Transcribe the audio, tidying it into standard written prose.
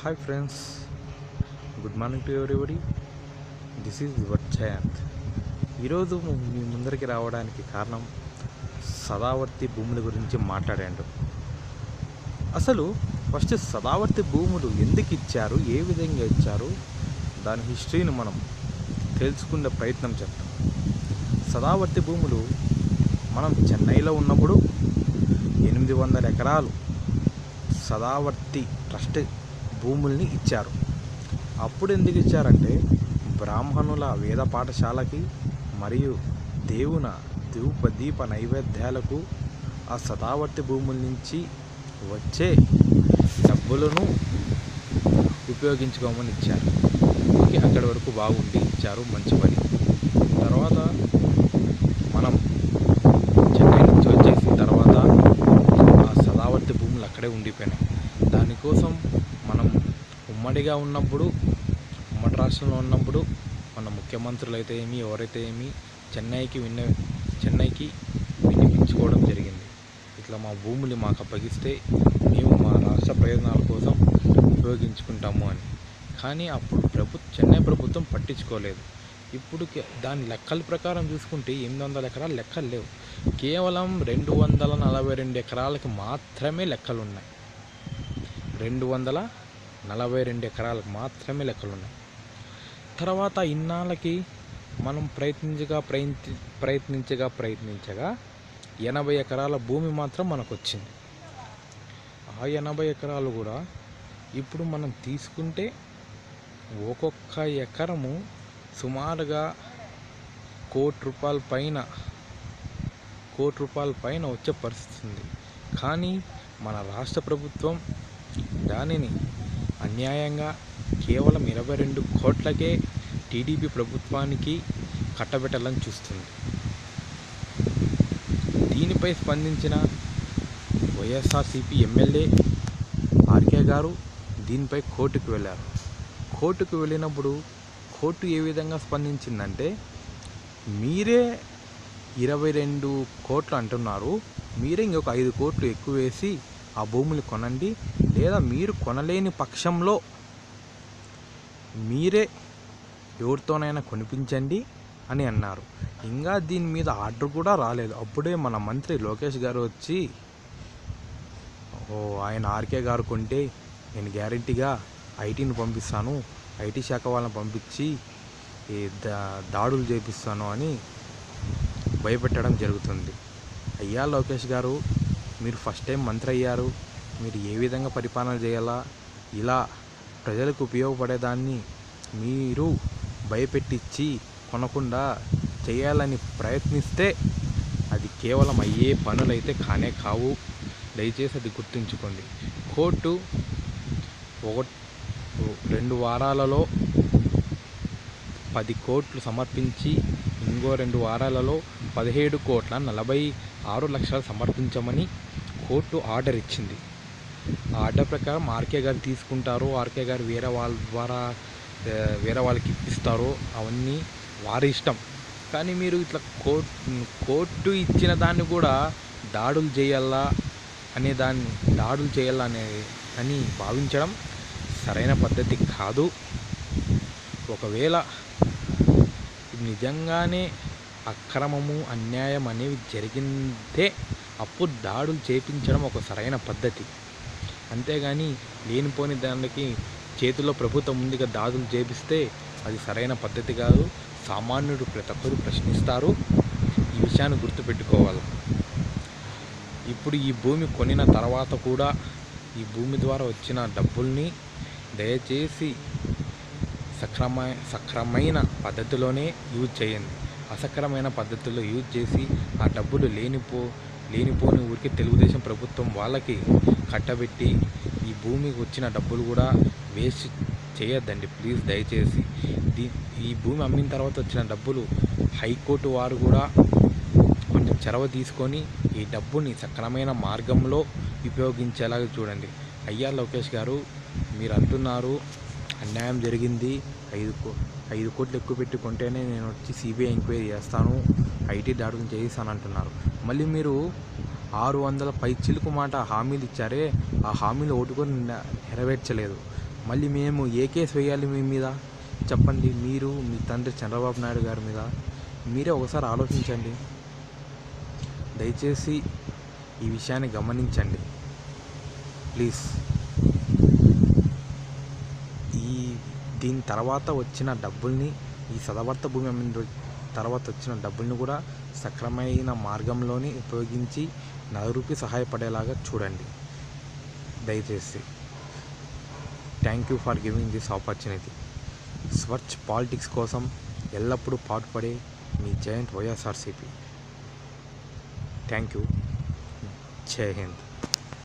Hi friends, good morning to everybody. This is your Jayant. ఈరోజు మీ ముందరికి రావడానికి కారణం సదావర్తి భూముల గురించి మాట్లాడాడు. అసలు ఫస్ట్ సదావర్తి భూములు ఎందుకు ఇచ్చారు, ఏ విధంగా ఇచ్చారు, దాని హిస్టరీని మనం తెలుసుకునే ప్రయత్నం చేద్దాం. సదావర్తి భూములు మనం చెన్నైలో ఉన్నప్పుడు 800 ఎకరాలు సదావర్తి ట్రస్ట్ భూముల్ని ఇచ్చారు. అప్పుడు ఎందుకు ఇచ్చారంటే బ్రాహ్మణుల వేద పాఠశాలకి మరియు దేవున దీప నైవేద్యాలకు ఆ సదావర్తి భూముల నుంచి వచ్చే డబ్బులను ఉపయోగించుకోమని ఇచ్చారు. ఓకే, అక్కడి వరకు బాగుండి ఇచ్చారు, మంచి పని. తర్వాత మనం చెన్నై నుంచి వచ్చేసిన తర్వాత ఆ సదావర్తి భూములు అక్కడే ఉండిపోయినాయి. దానికోసం మనం ఉమ్మడిగా ఉన్నప్పుడు, ఉమ్మడి రాష్ట్రంలో ఉన్నప్పుడు మన ముఖ్యమంత్రులు అయితే ఏమి, ఎవరైతే ఏమి చెన్నైకి వినిపించుకోవడం జరిగింది. ఇట్లా మా భూములు మాకు అప్పగిస్తే మేము మా రాష్ట్ర ప్రయోజనాల కోసం ఉపయోగించుకుంటాము అని. కానీ అప్పుడు చెన్నై ప్రభుత్వం పట్టించుకోలేదు. ఇప్పుడు దాని లెక్కల ప్రకారం చూసుకుంటే 800 ఎకరాలు లెక్కలు లేవు. కేవలం 242 ఎకరాలకి మాత్రమే లెక్కలు ఉన్నాయి. 242 ఎకరాలకు మాత్రమే లెక్కలున్నాయి. తర్వాత ఇన్నాళ్ళకి మనం ప్రయత్నించగా 80 ఎకరాల భూమి మాత్రం మనకు వచ్చింది. ఆ 80 ఎకరాలు కూడా ఇప్పుడు మనం తీసుకుంటే ఒక్కొక్క ఎకరము సుమారుగా కోటి రూపాయల పైన వచ్చే పరిస్థితి ఉంది. కానీ మన రాష్ట్ర ప్రభుత్వం దానిని అన్యాయంగా కేవలం 22 కోట్లకే టీడీపీ ప్రభుత్వానికి కట్టబెట్టాలని చూస్తుంది. దీనిపై స్పందించిన వైఎస్ఆర్సీపీ ఎమ్మెల్యే ఆర్కే గారు దీనిపై కోర్టుకు వెళ్ళారు. కోర్టుకు వెళ్ళినప్పుడు కోర్టు ఏ విధంగా స్పందించిందంటే, మీరే 22 కోట్లు అంటున్నారు, మీరే ఇంకొక 5 కోట్లు ఎక్కువ వేసి ఆ భూములు కొనండి, లేదా మీరు కొనలేని పక్షంలో మీరే ఎవరితోనైనా కొనిపించండి అని అన్నారు. ఇంకా దీని మీద ఆర్డర్ కూడా రాలేదు. అప్పుడే మన మంత్రి లోకేష్ గారు వచ్చి, ఆయన ఆర్కే గారు కొంటే నేను గ్యారెంటీగా ఐటీని పంపిస్తాను, ఐటీ శాఖ వాళ్ళని పంపించి దాడులు చేపిస్తాను అని భయపెట్టడం జరుగుతుంది. అయ్యా లోకేష్ గారు, మీరు ఫస్ట్ టైం మంత్రి అయ్యారు, మీరు ఏ విధంగా పరిపాలన చేయాలా, ఇలా ప్రజలకు ఉపయోగపడేదాన్ని మీరు భయపెట్టించి కొనకుండా చేయాలని ప్రయత్నిస్తే అది కేవలం అయ్యే పనులైతే కానే కావు. దయచేసి అది గుర్తుంచుకోండి. కోర్టు 2 వారాలలో 10 కోట్లు సమర్పించి, ఇంకో 2 వారాలలో 17,46,00,000 సమర్పించమని కోర్టు ఆర్డర్ ఇచ్చింది. ఆ ఆర్డర్ ప్రకారం ఆర్కే గారు తీసుకుంటారో, ఆర్కే గారు వేరే వాళ్ళ ద్వారా వేరే వాళ్ళకి ఇప్పిస్తారో అవన్నీ వారి ఇష్టం. కానీ మీరు ఇట్లా కోర్టు ఇచ్చిన దాన్ని కూడా దాడులు చేయాలా అని భావించడం సరైన పద్ధతి కాదు. ఒకవేళ నిజంగానే అక్రమము, అన్యాయం అనేవి జరిగిందే అప్పుడు దాడులు చేపించడం ఒక సరైన పద్ధతి. అంతేగాని లేనిపోని దానికి చేతిలో ప్రభుత్వం ముందుగా దాడులు చేపిస్తే అది సరైన పద్ధతి కాదు. సామాన్యుడు ప్రతి ఒక్కరు ప్రశ్నిస్తారు. ఈ విషయాన్ని గుర్తుపెట్టుకోవాలి. ఇప్పుడు ఈ భూమి కొనిన తర్వాత కూడా ఈ భూమి ద్వారా వచ్చిన డబ్బుల్ని దయచేసి సక్రమైన పద్ధతిలోనే యూజ్ చేయండి. అసక్రమైన పద్ధతుల్లో యూజ్ చేసి ఆ డబ్బులు లేనిపోని ఊరికి తెలుగుదేశం ప్రభుత్వం వాళ్ళకి కట్టబెట్టి ఈ భూమికి వచ్చిన డబ్బులు కూడా వేస్ట్ చేయొద్దండి ప్లీజ్. దయచేసి ఈ భూమి అమ్మిన తర్వాత వచ్చిన డబ్బులు హైకోర్టు వారు కూడా కొంచెం చొరవ తీసుకొని ఈ డబ్బుని సక్రమైన మార్గంలో ఉపయోగించేలాగా చూడండి. అయ్యా లోకేష్ గారు, మీరు అంటున్నారు అన్యాయం జరిగింది, 5 కోట్లు ఎక్కువ పెట్టుకుంటేనే నేను వచ్చి సిబిఐ ఎంక్వైరీ చేస్తాను, ఐటీ దాడులు చేయిస్తాను అంటున్నారు. మళ్ళీ మీరు 600 పైచిలుకు మాట హామీలు ఇచ్చారే, ఆ హామీలు ఒకటి కూడా నెరవేర్చలేదు. మళ్ళీ మేము ఏ కేసు వేయాలి మీ మీద చెప్పండి. మీరు మీ తండ్రి చంద్రబాబు నాయుడు గారి మీద మీరే ఒకసారి ఆలోచించండి. దయచేసి ఈ విషయాన్ని గమనించండి ప్లీజ్. దీని తర్వాత వచ్చిన డబ్బుల్ని, ఈ సదవర్త భూమి అమ్మిన తర్వాత వచ్చిన డబ్బుల్ని కూడా సక్రమైన మార్గంలోనే ఉపయోగించి నలుగురికి సహాయపడేలాగా చూడండి దయచేసి. Thank you for giving this opportunity. స్వచ్ఛ పాలిటిక్స్ కోసం ఎల్లప్పుడూ పాటుపడే మీ జయంట్ వైఎస్ఆర్సీపీ. Thank you. జై హింద్.